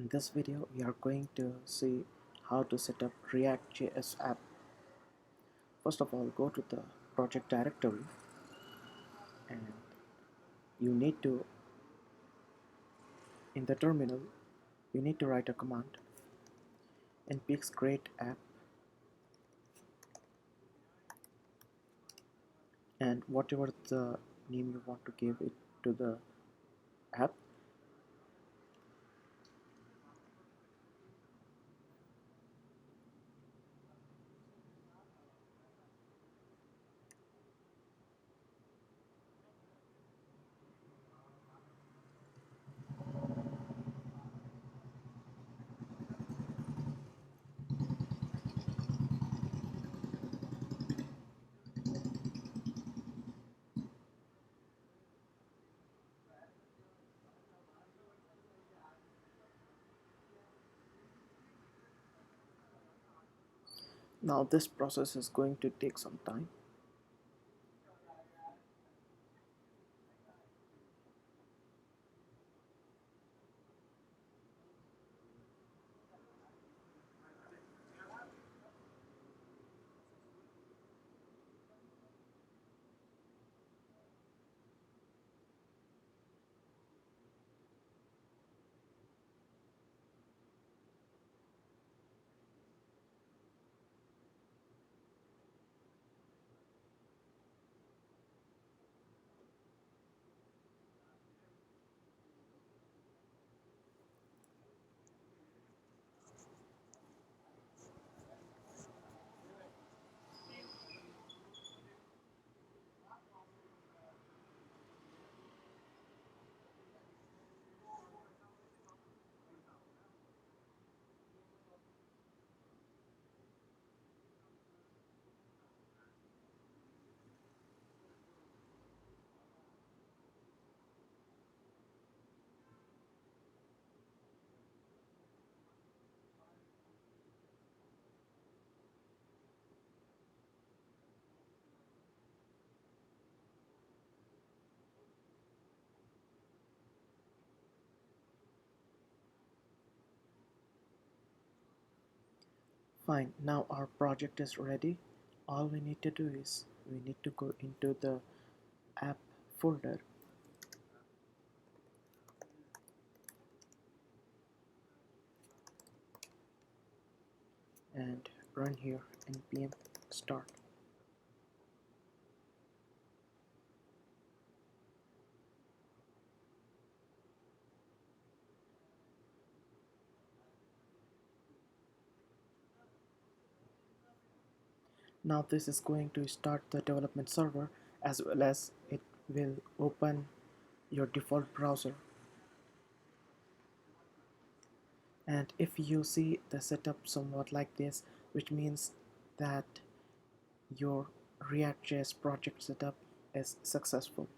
In this video, we are going to see how to set up ReactJs app. First of all, go to the project directory and you need to, in the terminal, you need to write a command npx create app and whatever the name you want to give it to the app. Now this process is going to take some time. Fine, now our project is ready. All we need to do is we need to go into the app folder and run here npm start. Now this is going to start the development server as well as it will open your default browser. And if you see the setup somewhat like this, which means that your React.js project setup is successful.